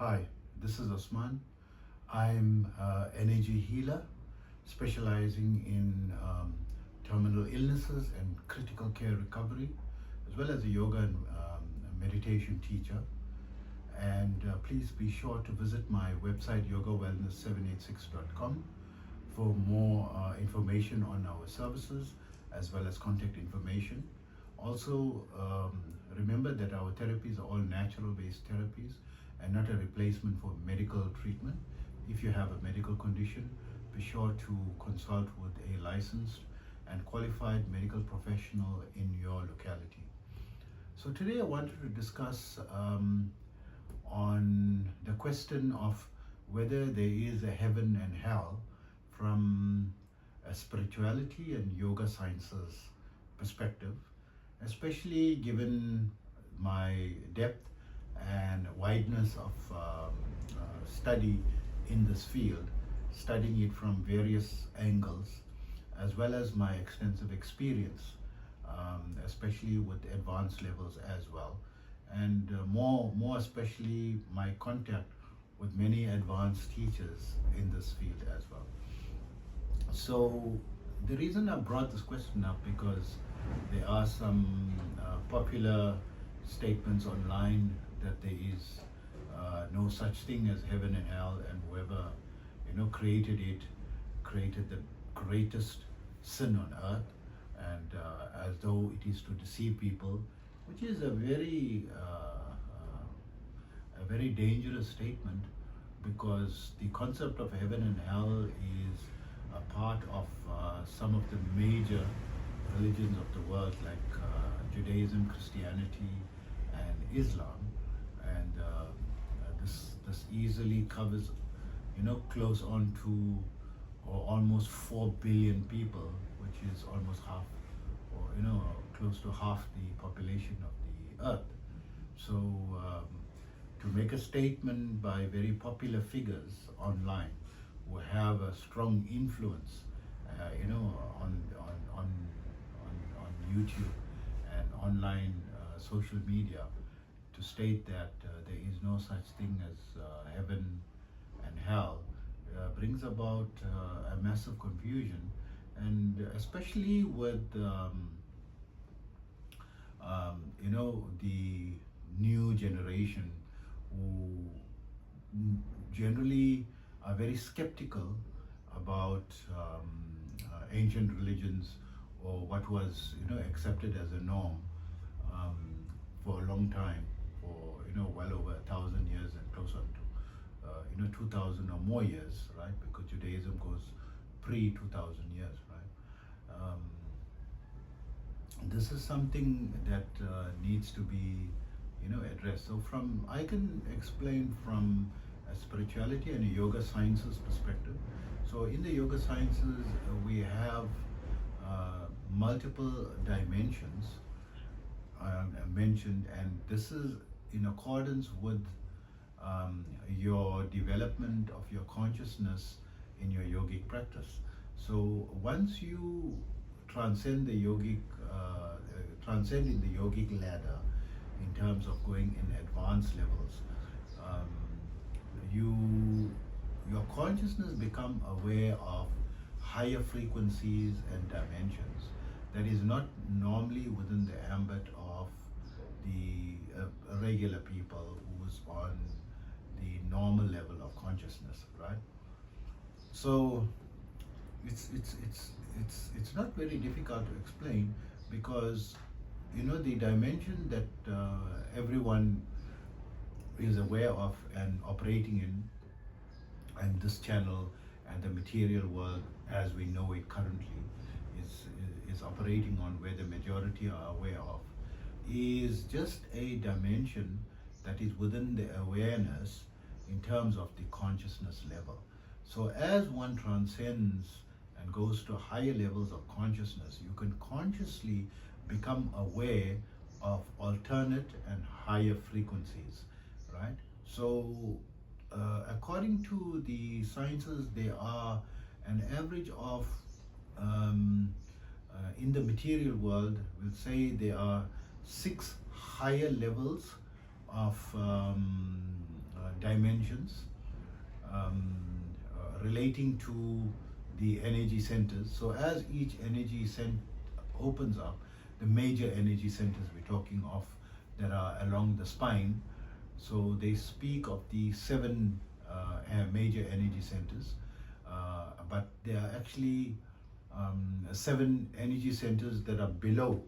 Hi, this is Osman. I'm an energy healer specializing in terminal illnesses and critical care recovery, as well as a yoga and meditation teacher. And please be sure to visit my website yogawellness786.com for more information on our services as well as contact information. Also, remember that our therapies are all natural based therapies and not a replacement for medical treatment. If you have a medical condition, be sure to consult with a licensed and qualified medical professional in your locality. So today I wanted to discuss on the question of whether there is a heaven and hell from a spirituality and yoga sciences perspective, especially given my depth and wideness of study in this field, studying it from various angles, as well as my extensive experience, especially with advanced levels as well, and more especially my contact with many advanced teachers in this field as well. So the reason I brought this question up because there are some popular statements online that there is no such thing as heaven and hell, and whoever created it created the greatest sin on earth, and as though it is to deceive people, which is a very dangerous statement, because the concept of heaven and hell is a part of some of the major religions of the world, like Judaism, Christianity, and Islam, and this easily covers, close on to or almost 4 billion people, which is almost half, or close to half the population of the earth. So to make a statement by very popular figures online who have a strong influence, on YouTube and online social media, to state that there is no such thing as heaven and hell brings about a massive confusion, and especially with the new generation who generally are very skeptical about ancient religions, or what was accepted as a norm for a long time, for well over 1,000 years and close on to 2,000 or more years, right? Because Judaism goes pre-2,000 years, right? This is something that needs to be addressed. So I can explain from a spirituality and a yoga sciences perspective. So in the yoga sciences, we have multiple dimensions mentioned, and this is in accordance with your development of your consciousness in your yogic practice. So once you transcend in the yogic ladder in terms of going in advanced levels, your consciousness become aware of higher frequencies and dimensions that is not normally within the ambit of the regular people who's on the normal level of consciousness, right? So it's not very difficult to explain, because the dimension that everyone is aware of and operating in, and this channel and the material world as we know it currently is operating on, where the majority are aware of, is just a dimension that is within the awareness in terms of the consciousness level. So as one transcends and goes to higher levels of consciousness, you can consciously become aware of alternate and higher frequencies, right? So according to the sciences, there are an average of in the material world, we'll say there are 6 higher levels of dimensions relating to the energy centers. So as each energy center opens up, the major energy centers we're talking of that are along the spine, so they speak of the seven major energy centers, but there are actually seven energy centers that are below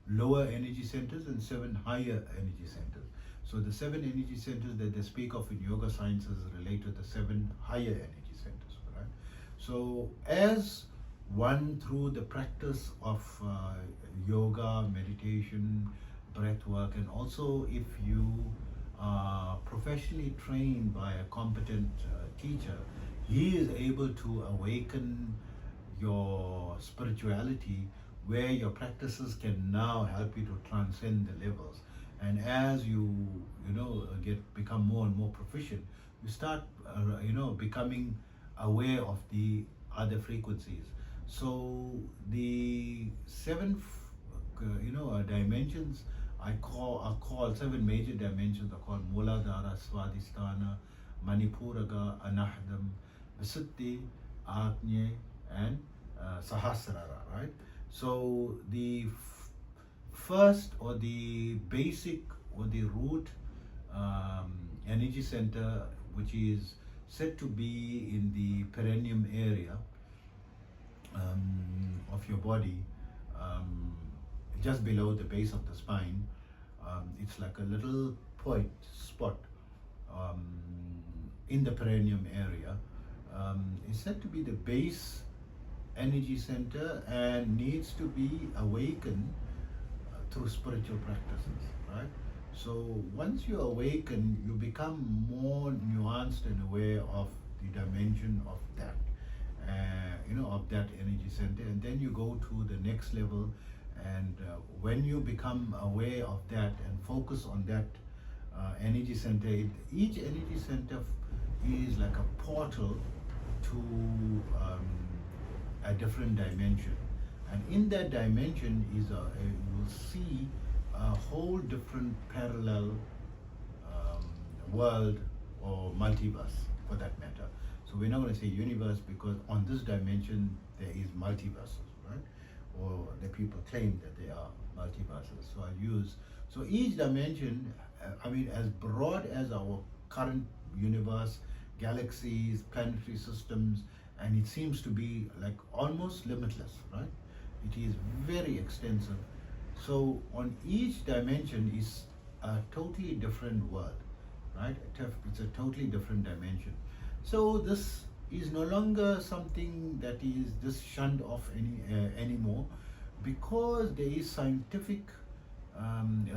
lower energy centers and seven higher energy centers. So the seven energy centers that they speak of in yoga sciences relate to the seven higher energy centers, right? So as one, through the practice of yoga, meditation, breath work, and also if you are professionally trained by a competent teacher, he is able to awaken your spirituality, where your practices can now help you to transcend the levels. And as you become more and more proficient, you start becoming aware of the other frequencies. So the seven dimensions are called seven major dimensions are called Muladhara, Swadhisthana, Manipuraga, Anahdam, Visuddhi, Agnya, and Sahasrara, right? So the first, or the basic, or the root energy center, which is said to be in the perineum area of your body, just below the base of the spine. It's like a little point spot in the perineum area. It's said to be the base energy center and needs to be awakened through spiritual practices, right? So once you awaken, you become more nuanced and aware of the dimension of that, of that energy center, and then you go to the next level. And when you become aware of that and focus on that energy center, each energy center is like a portal to a different dimension, and in that dimension is you will see a whole different parallel world, or multiverse for that matter. So we're not going to say universe, because on this dimension there is multiverses, right? Or the people claim that they are multiverses. So each dimension, as broad as our current universe, galaxies, planetary systems, and it seems to be like almost limitless, right? It is very extensive. So on each dimension is a totally different world, right? It's a totally different dimension. So this is no longer something that is just shunned off anymore, because there is scientific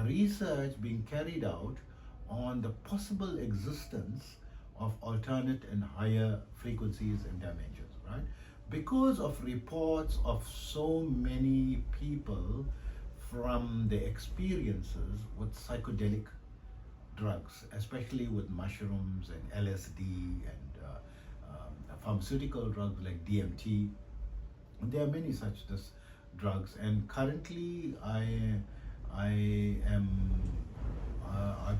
research being carried out on the possible existence of alternate and higher frequencies and dimensions, right? Because of reports of so many people from their experiences with psychedelic drugs, especially with mushrooms and LSD and pharmaceutical drugs like DMT. There are many such drugs, and currently I've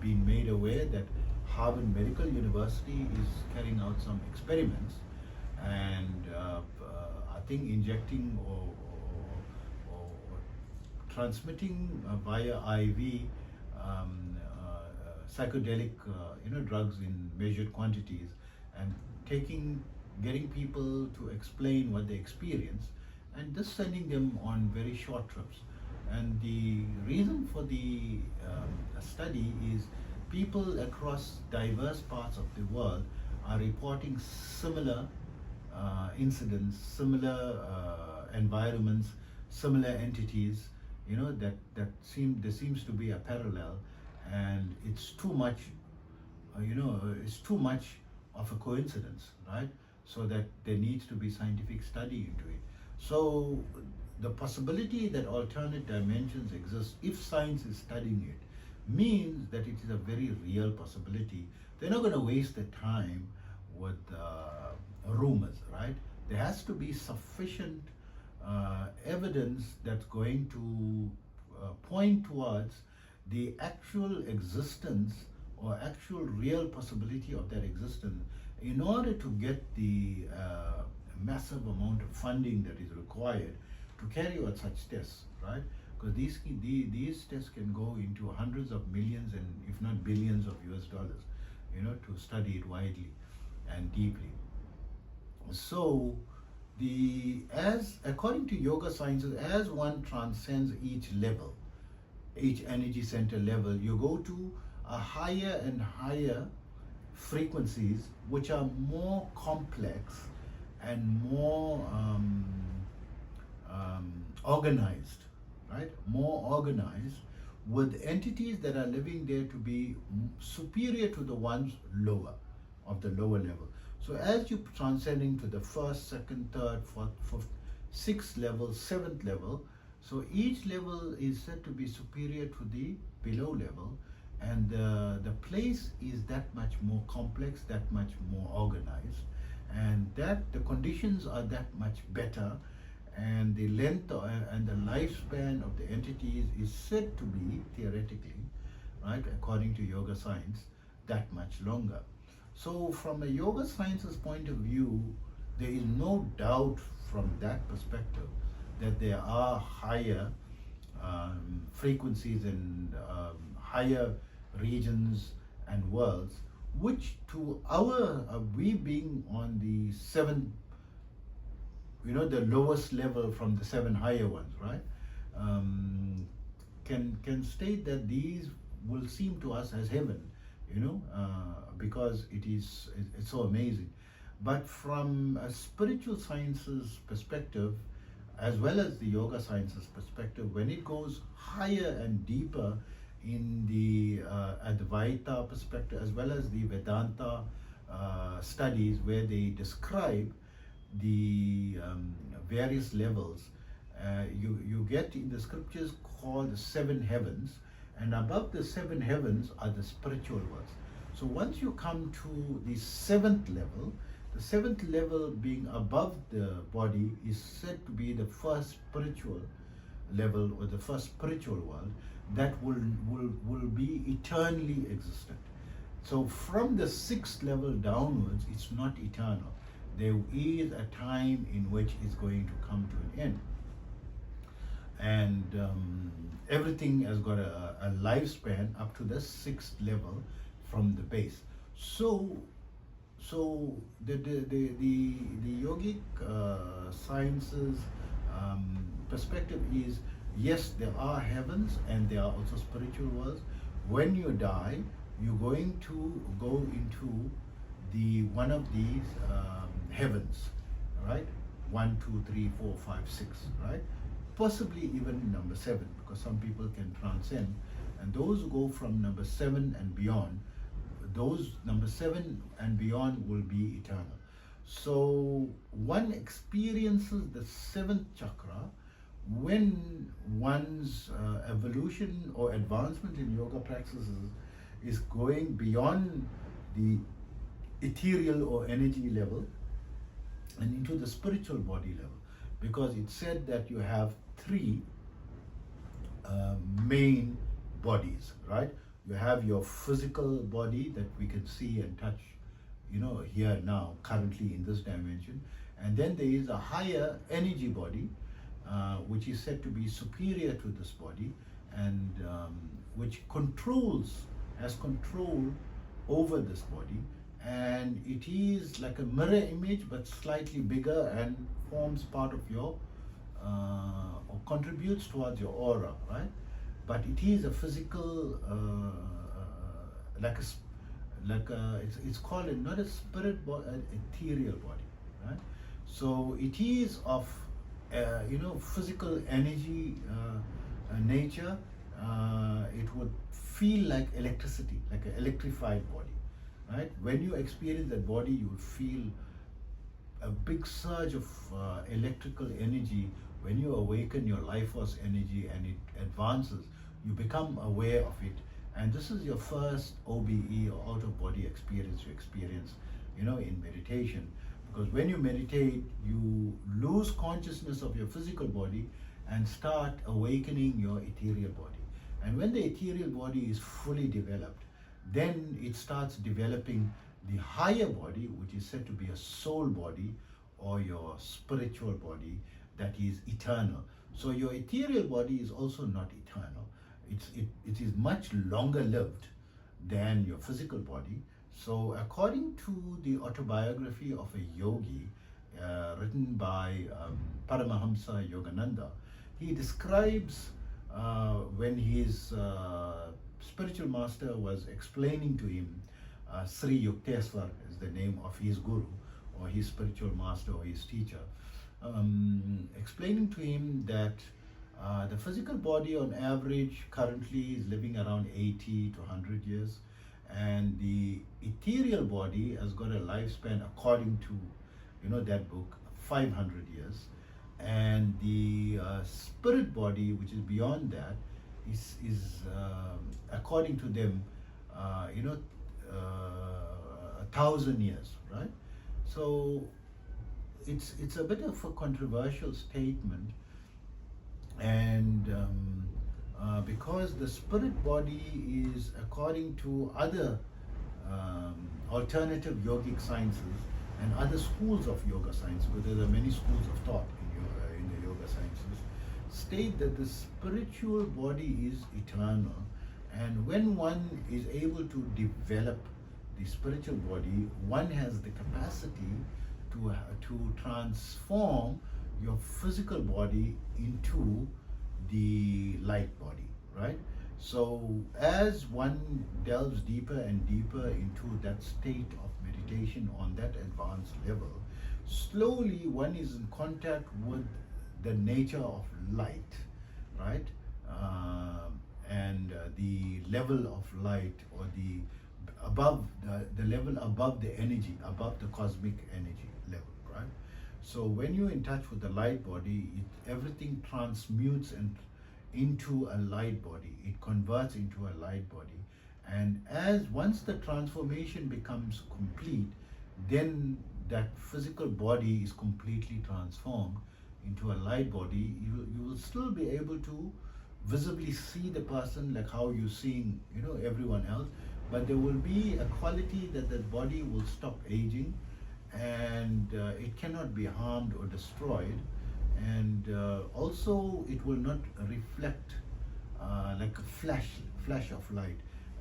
been made aware that Harvard Medical University is carrying out some experiments, and I think injecting or transmitting via IV psychedelic drugs in measured quantities, and getting people to explain what they experience, and just sending them on very short trips. And the reason for the study is people across diverse parts of the world are reporting similar incidents, similar environments, similar entities, there seems to be a parallel, and it's too much, it's too much of a coincidence, right? So that there needs to be scientific study into it. So the possibility that alternate dimensions exist, if science is studying it, means that it is a very real possibility. They're not going to waste their time with rumors, right? There has to be sufficient evidence that's going to point towards the actual existence or actual real possibility of that existence, in order to get the massive amount of funding that is required to carry out such tests, right? Because these tests can go into hundreds of millions and if not billions of US dollars, to study it widely and deeply. So according to yoga sciences, as one transcends each level, each energy center level, you go to a higher and higher frequencies which are more complex and more organized, right? More organized, with entities that are living there to be superior to the ones lower, of the lower level. So as you transcending to the first, second, third, fourth, fifth, sixth level, seventh level, so each level is said to be superior to the below level, and the place is that much more complex, that much more organized, and that the conditions are that much better, and the length and the lifespan of the entities is said to be, theoretically, right, according to yoga science, that much longer. So from a yoga science's point of view, there is no doubt from that perspective that there are higher frequencies and higher regions and worlds, which to we being on the seventh, the lowest level from the seven higher ones, right, can state that these will seem to us as heaven, because it's so amazing. But from a spiritual sciences perspective, as well as the yoga sciences perspective, when it goes higher and deeper in the Advaita perspective, as well as the Vedanta studies, where they describe the various levels, you get in the scriptures called the seven heavens, and above the seven heavens are the spiritual worlds. So once you come to the seventh level being above the body is said to be the first spiritual level, or the first spiritual world that will be eternally existent. So from the sixth level downwards, it's not eternal. There is a time in which it's going to come to an end, and everything has got a lifespan up to the sixth level from the base. So the yogic sciences perspective is, yes, there are heavens and there are also spiritual worlds. When you die, you're going to go into one of these heavens, right? 1, 2, 3, 4, 5, 6, right? Possibly even number 7, because some people can transcend, and those who go from number 7 and beyond, those number 7 and beyond will be eternal. So one experiences the 7th chakra when one's evolution or advancement in yoga practices is going beyond the ethereal or energy level and into the spiritual body level, because it's said that you have 3 main bodies, right? You have your physical body that we can see and touch, here now, currently in this dimension. And then there is a higher energy body, which is said to be superior to this body, and which has control over this body. And it is like a mirror image, but slightly bigger, and forms part of your, or contributes towards your aura, right? But it is a physical, it's called not a spirit body, an ethereal body, right? So it is of, physical energy nature. It would feel like electricity, like an electrified body, right? When you experience that body, you would feel a big surge of electrical energy. When you awaken your life force energy and it advances, you become aware of it. And this is your first OBE, or out of body experience, you experience, in meditation. Because when you meditate, you lose consciousness of your physical body and start awakening your ethereal body. And when the ethereal body is fully developed, then it starts developing the higher body, which is said to be a soul body or your spiritual body that is eternal. So your ethereal body is also not eternal. It is much longer lived than your physical body. So according to the autobiography of a yogi written by Paramahamsa Yogananda, he describes when his spiritual master was explaining to him, Sri Yukteswar is the name of his guru or his spiritual master or his teacher, explaining to him that the physical body on average currently is living around 80 to 100 years, and the ethereal body has got a lifespan, according to that book, 500 years, and the spirit body, which is beyond that, is according to them, 1,000 years, right? So it's a bit of a controversial statement, and because the spirit body is, according to other alternative yogic sciences and other schools of yoga science, because there are many schools of thought in the yoga sciences, state that the spiritual body is eternal, and when one is able to develop the spiritual body, one has the capacity to transform your physical body into the light body, right? So as one delves deeper and deeper into that state of meditation on that advanced level, slowly one is in contact with the nature of light, right? And the level of light, or the level above the energy, above the cosmic energy level, right? So when you're in touch with the light body, everything transmutes into a light body. It converts into a light body, and once the transformation becomes complete, then that physical body is completely transformed into a light body. You will still be able to visibly see the person like how you're seeing everyone else, but there will be a quality that the body will stop aging, and it cannot be harmed or destroyed, and also it will not reflect like a flash of light.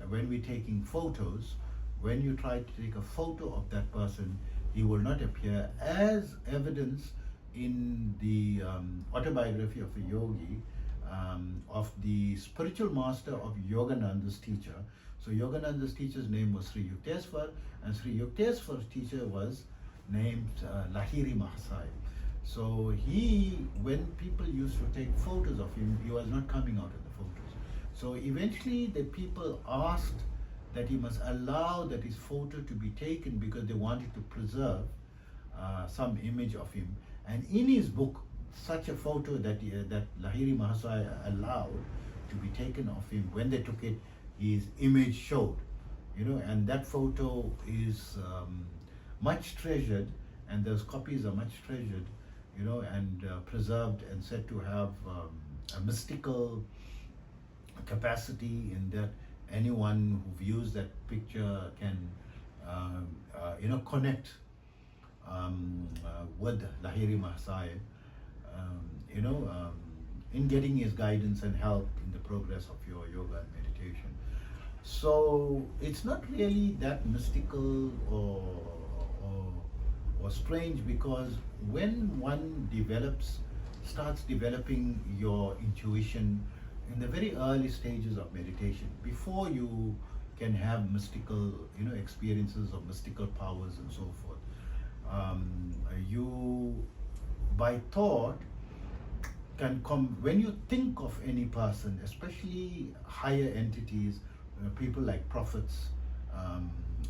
When we're taking photos, when you try to take a photo of that person, he will not appear, as evidence in the autobiography of a yogi, of the spiritual master of Yogananda's teacher. So Yogananda's teacher's name was Sri Yukteswar, and Sri Yukteswar's teacher was named Lahiri Mahasaya. So when people used to take photos of him, he was not coming out in the photos. So eventually the people asked that he must allow that his photo to be taken, because they wanted to preserve some image of him. And in his book, such a photo that Lahiri Mahasaya allowed to be taken of him, when they took it, his image showed, and that photo is much treasured, and those copies are much treasured, and preserved, and said to have a mystical capacity, in that anyone who views that picture can connect with Lahiri Mahasaya, in getting his guidance and help in the progress of your yoga and meditation. So it's not really that mystical or strange, because when one starts developing your intuition in the very early stages of meditation, before you can have mystical experiences of mystical powers and so forth, you by thought can come, when you think of any person, especially higher entities, people like prophets,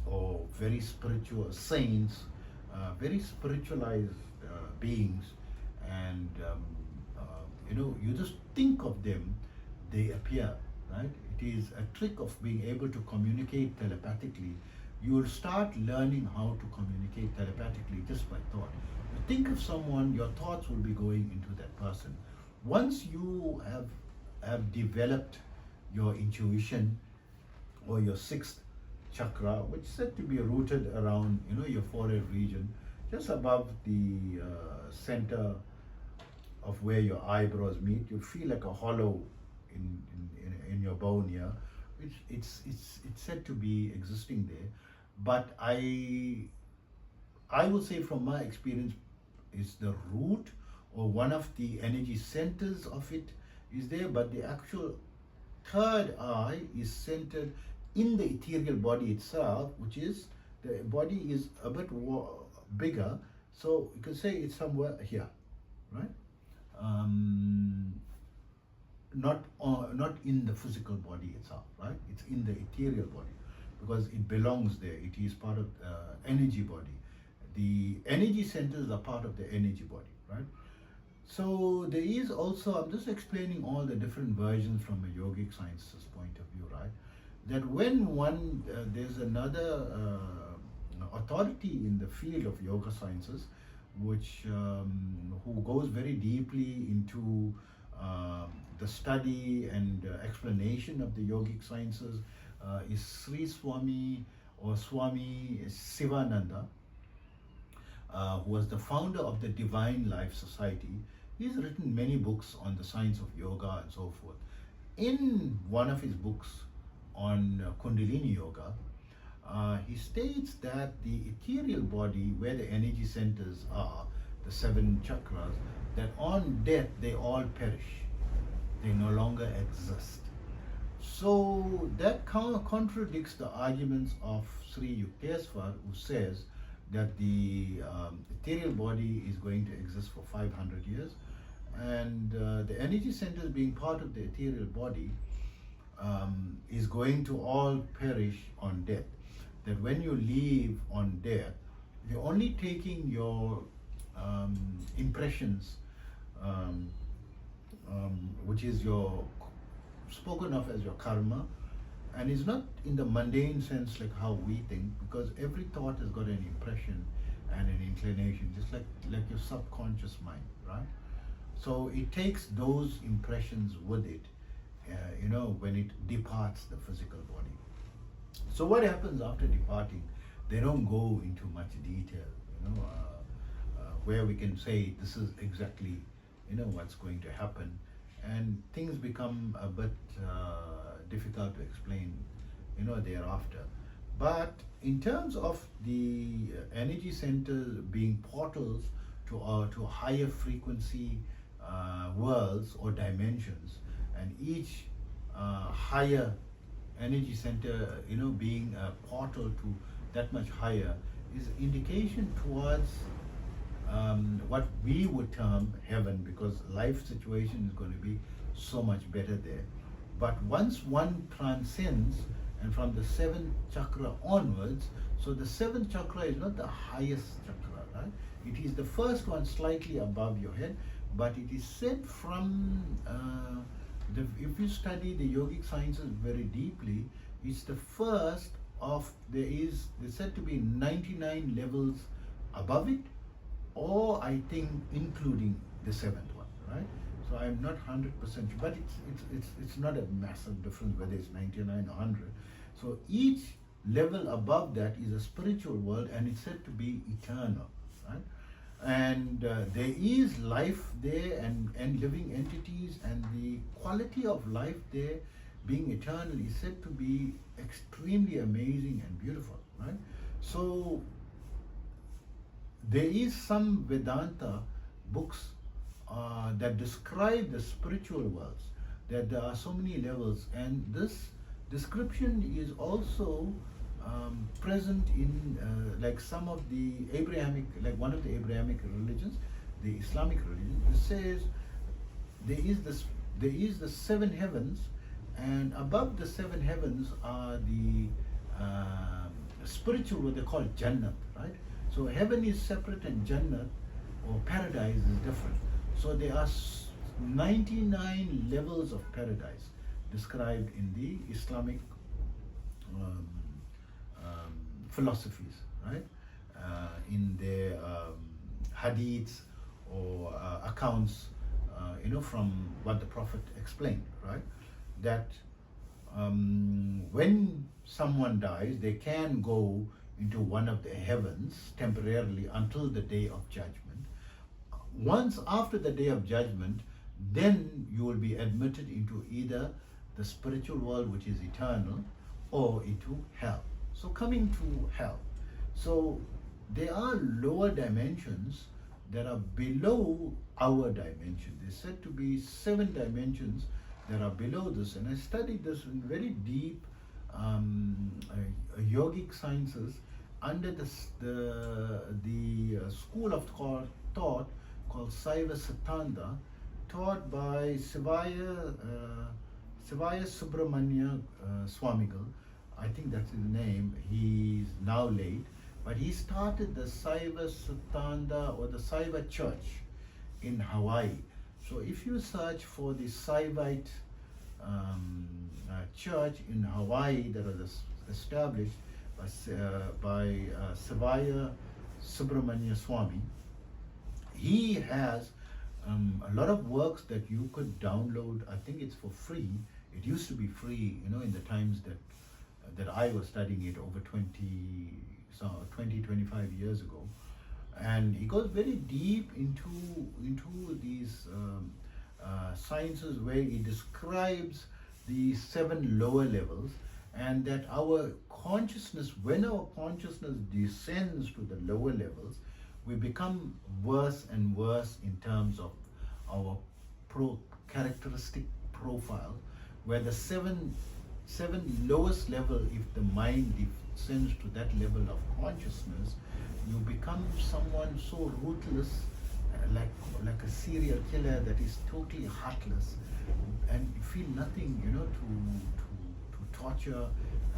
or very spiritual saints, very spiritualized beings, and you just think of them, they appear, right? It is a trick of being able to communicate telepathically. You will start learning how to communicate telepathically just by thought. You think of someone, your thoughts will be going into that person. Once you have developed your intuition or your sixth chakra, which is said to be rooted around, you know, your forehead region, just above the center of where your eyebrows meet. You feel like a hollow in your bone here. It's said to be existing there, but I would say from my experience, is the root or one of the energy centers of it is there, but the actual third eye is centered in the ethereal body itself, which is, the body is a bit bigger, so you could say it's somewhere here, right? Not in the physical body itself, right? It's in the ethereal body because it belongs there. It is part of the energy body. The energy centers are part of the energy body, right? So there is also, I'm just explaining all the different versions from a yogic science's point of view, right? That when one, there's another authority in the field of yoga sciences, which who goes very deeply into the study and explanation of the yogic sciences, is Sri Swami or Swami Sivananda, who was the founder of the Divine Life Society. He's written many books on the science of yoga and so forth. In one of his books on Kundalini Yoga, he states that the ethereal body, where the energy centers are, the 7 chakras, that on death they all perish. They no longer exist. So that contradicts the arguments of Sri Yukteswar, who says that the ethereal body is going to exist for 500 years, and the energy centers being part of the ethereal body is going to all perish on death. That when you leave on death, you're only taking your impressions, which is your spoken of as your karma, and it's not in the mundane sense like how we think, because every thought has got an impression and an inclination, just like your subconscious mind, right? So it takes those impressions with it, you know, when it departs the physical body. So what happens after departing? They don't go into much detail, you know, where we can say this is exactly, you know, what's going to happen, and things become a bit difficult to explain, you know, thereafter. But in terms of the energy centers being portals to higher frequency worlds or dimensions, and each higher energy center, you know, being a portal to that much higher, is indication towards what we would term heaven, because life situation is going to be so much better there. But once one transcends, and from the 7th chakra onwards, so the 7th chakra is not the highest chakra, right? It is the first one slightly above your head, but it is said from, if you study the yogic sciences very deeply, it's the first of, there's said to be 99 levels above it, or I think including the 7th one, right? So I'm not 100% sure, but it's not a massive difference whether it's 99 or 100. So each level above that is a spiritual world, and it's said to be eternal, right? And there is life there, and living entities, and the quality of life there being eternal is said to be extremely amazing and beautiful, right? So there is some Vedanta books that describe the spiritual worlds, that there are so many levels, and this description is also present in like some of the Abrahamic, like one of the Abrahamic religions, the Islamic religion. It says there is the 7 heavens, and above the 7 heavens are the spiritual, what they call Jannat, right? So heaven is separate and Jannat or paradise is different. So there are 99 levels of paradise described in the Islamic philosophies, right? In their hadiths or accounts, you know, from what the Prophet explained, right? That when someone dies, they can go into one of the heavens temporarily until the day of judgment. Once after the day of judgment, then you will be admitted into either the spiritual world, which is eternal, or into hell. So coming to hell. So there are lower dimensions that are below our dimension. There's said to be 7 dimensions that are below this, and I studied this in very deep yogic sciences under the school of thought called Saiva Siddhanta, taught by Sivaya Subramanya Swamigal. I think that's his name. He's now late, but he started the Saiva Siddhanta or the Saiva Church in Hawaii. So if you search for the Saivite church in Hawaii that was established by Sivaya Subramanya Swami, he has a lot of works that you could download. I think it's for free. It used to be free, in the times that I was studying it over 25 years ago. And he goes very deep into these sciences where he describes the 7 lower levels, and that our consciousness, when our consciousness descends to the lower levels, we become worse and worse in terms of our characteristic profile, where the seven lowest level, if the mind descends to that level of consciousness, you become someone so ruthless, like a serial killer that is totally heartless, and you feel nothing, to torture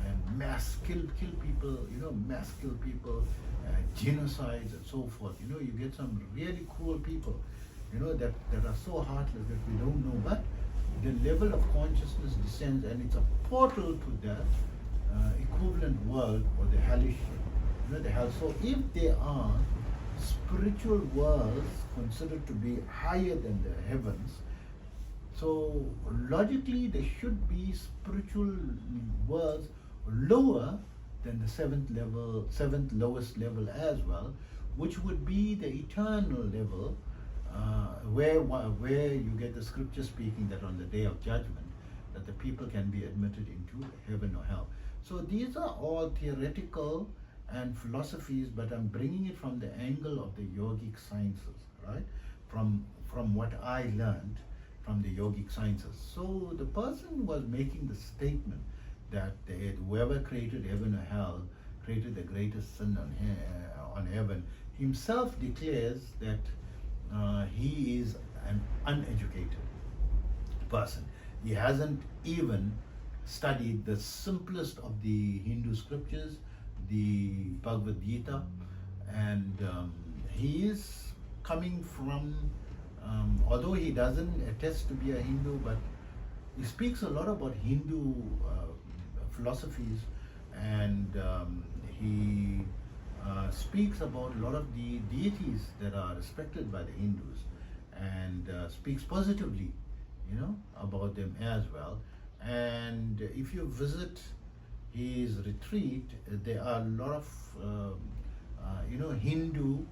and mass kill people, genocides and so forth. You get some really cruel people, that are so heartless that we don't know. But the level of consciousness descends, and it's a portal to that equivalent world, or the hellish, the hell. So if there are spiritual worlds considered to be higher than the heavens, so logically there should be spiritual worlds lower than the seventh lowest level as well, which would be the eternal level, where you get the scripture speaking that on the day of judgment, that the people can be admitted into heaven or hell. So these are all theoretical and philosophies, but I'm bringing it from the angle of the yogic sciences, right? From what I learned from the yogic sciences. So the person was making the statement that whoever created heaven or hell created the greatest sin on heaven. Himself declares that he is an uneducated person. He hasn't even studied the simplest of the Hindu scriptures, the Bhagavad Gita, and he is coming from, although he doesn't attest to be a Hindu, but he speaks a lot about Hindu philosophies, and he speaks about a lot of the deities that are respected by the Hindus, and speaks positively, about them as well. And if you visit his retreat, there are a lot of Hindu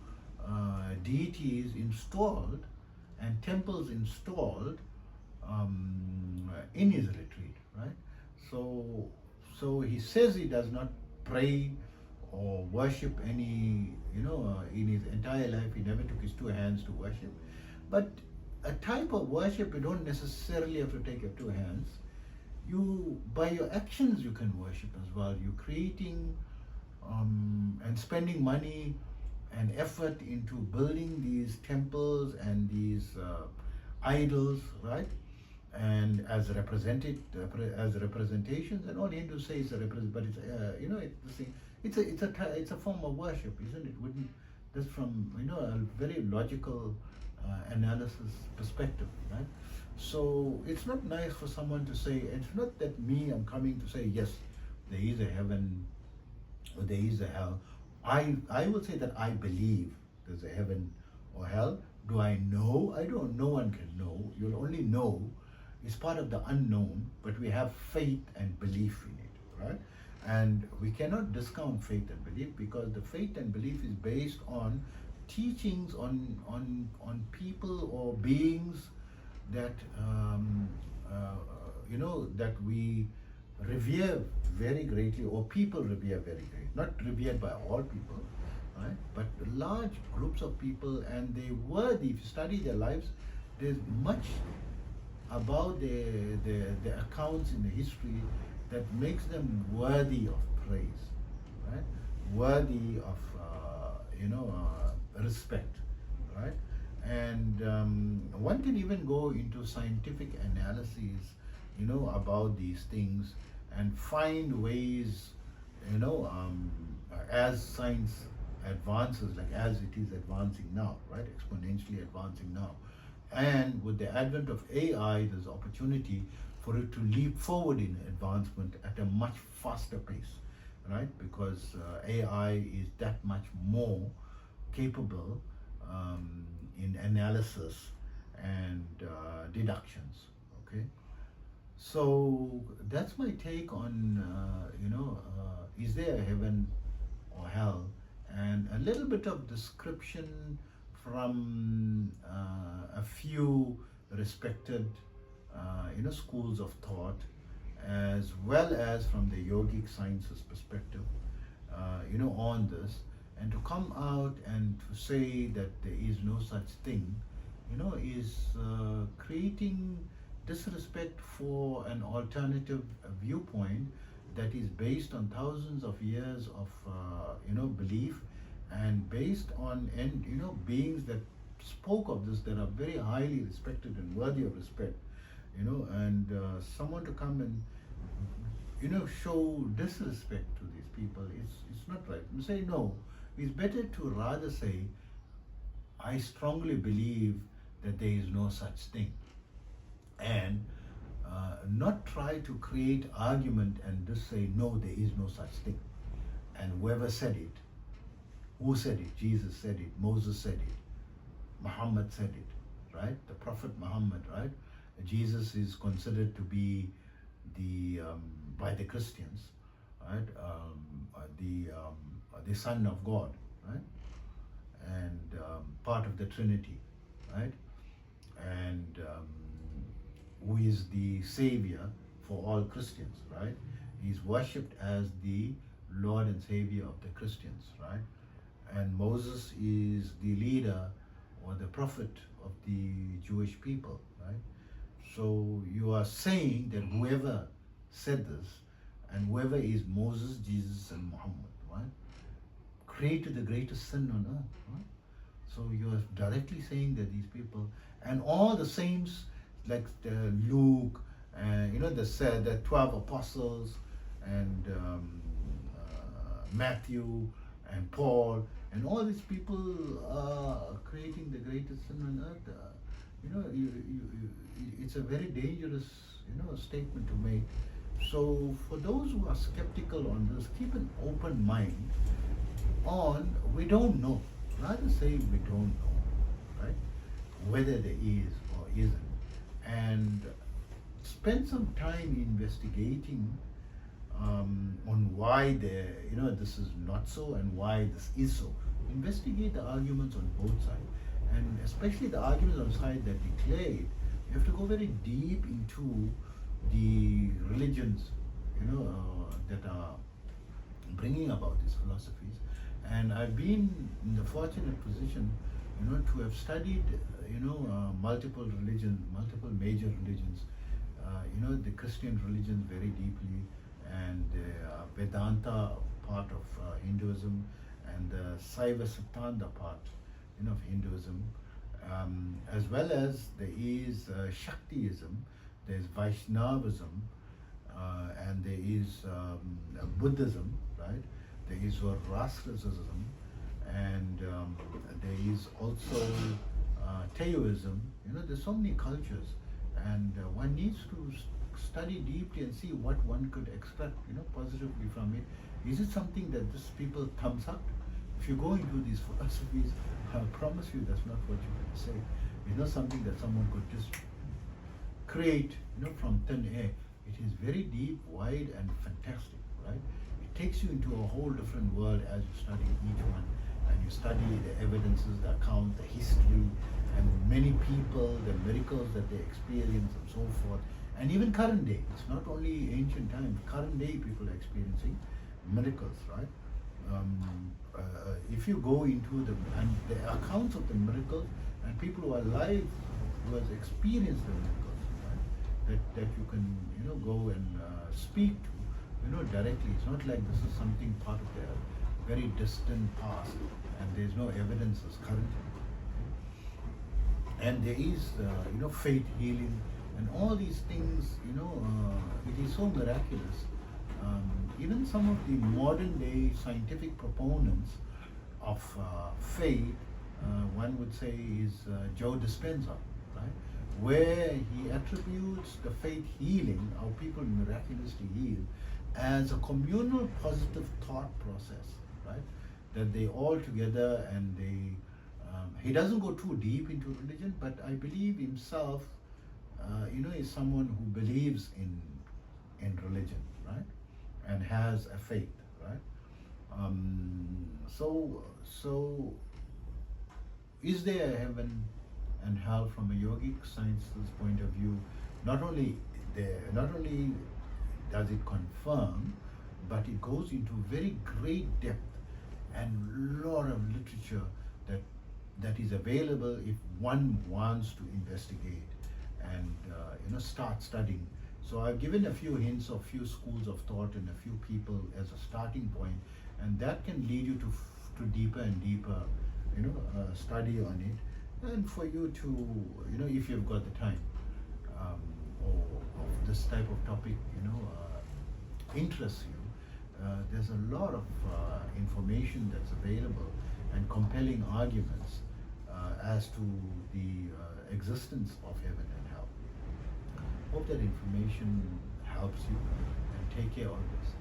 deities installed and temples installed in his retreat, right? So he says he does not pray or worship any, in his entire life he never took his 2 hands to worship. But a type of worship, you don't necessarily have to take your 2 hands. By your actions you can worship as well. You're creating and spending money and effort into building these temples and these idols, right? And as representations, and all Hindus say is a represent, but it's a form of worship, isn't it? That's from a very logical analysis perspective, right? So it's not nice for someone to say, it's not that I'm coming to say, yes, there is a heaven or there is a hell. I would say that I believe there's a heaven or hell. Do I know? I don't. No one can know. You'll only know is part of the unknown, but we have faith and belief in it, right? And we cannot discount faith and belief, because the faith and belief is based on teachings on people or beings that that we revere very greatly, or people revere very greatly. Not revered by all people, right? But large groups of people, and they worthy. If you study their lives, there's much about their accounts in the history that makes them worthy of praise, right? Worthy of respect, right? And one can even go into scientific analyses, about these things, and find ways, as science advances, like as it is advancing now, right? Exponentially advancing now. And with the advent of AI, there's opportunity for it to leap forward in advancement at a much faster pace, right? Because AI is that much more capable in analysis and deductions, okay? So that's my take on, is there a heaven or hell? And a little bit of description from a few respected, schools of thought, as well as from the yogic sciences perspective, on this, and to come out and to say that there is no such thing, is creating disrespect for an alternative viewpoint that is based on thousands of years of belief, and based on beings that spoke of this, that are very highly respected and worthy of respect, and someone to come and show disrespect to these people, it's not right. You say no. It's better to rather say, I strongly believe that there is no such thing, and not try to create argument and just say no, there is no such thing. And whoever said it, who said it? Jesus said it, Moses said it, Muhammad said it, right? The Prophet Muhammad, right? Jesus is considered to be by the Christians, right? The Son of God, right? And part of the Trinity, right? And who is the Savior for all Christians, right? He's worshipped as the Lord and Savior of the Christians, right? And Moses is the leader or the prophet of the Jewish people, right? So you are saying that whoever said this, and whoever is Moses, Jesus, and Muhammad, right, created the greatest sin on earth, right? So you are directly saying that these people and all the saints, like Luke, and the 12 apostles, and Matthew and Paul, and all these people are creating the greatest sin on earth. It's a very dangerous, statement to make. So for those who are skeptical on this, keep an open mind on, we don't know. Rather say we don't know, right? Whether there is or isn't. And spend some time investigating on why this is not so and why this is so. Investigate the arguments on both sides, and especially the arguments on the side that declare it. You have to go very deep into the religions, that are bringing about these philosophies. And I've been in the fortunate position, to have studied, multiple religions, multiple major religions, the Christian religion very deeply, and the Vedanta part of Hinduism, and the Saiva Siddhanta part, of Hinduism, as well as there is Shaktiism, there's Vaishnavism, and there is Buddhism, right? There is Zoroastrianism, and there is also Taoism. There's so many cultures, and one needs to study deeply and see what one could extract, positively from it. Is it something that these people thumbs up? If you go into these philosophies, I promise you that's not what you can say. It's not something that someone could just create, from thin air. It is very deep, wide, and fantastic, right? It takes you into a whole different world as you study each one, and you study the evidences, the account, the history, and many people, the miracles that they experience, and so forth. And even current day, it's not only ancient times, current day people are experiencing miracles, right? If you go into the accounts of the miracles, and people who are alive, who has experienced the miracles, right? That you can go and speak to directly. It's not like this is something part of their very distant past, and there's no evidences currently. And there is faith healing and all these things. It is so miraculous. Even some of the modern day scientific proponents of faith, one would say, is Joe Dispenza, right? Where he attributes the faith healing, how people miraculously heal, as a communal positive thought process, right? That they all together, and he doesn't go too deep into religion, but I believe himself, is someone who believes in religion, right? And has a faith, right? So is there a heaven and hell from a yogic science's point of view? Not only does it confirm, but it goes into very great depth and lot of literature that is available if one wants to investigate and start studying. So I've given a few hints of few schools of thought and a few people as a starting point, and that can lead you to deeper and deeper study on it, and for you to if you've got the time, or this type of topic interests you, there's a lot of information that's available and compelling arguments as to the existence of heaven and hell. Hope that information helps you, and take care always.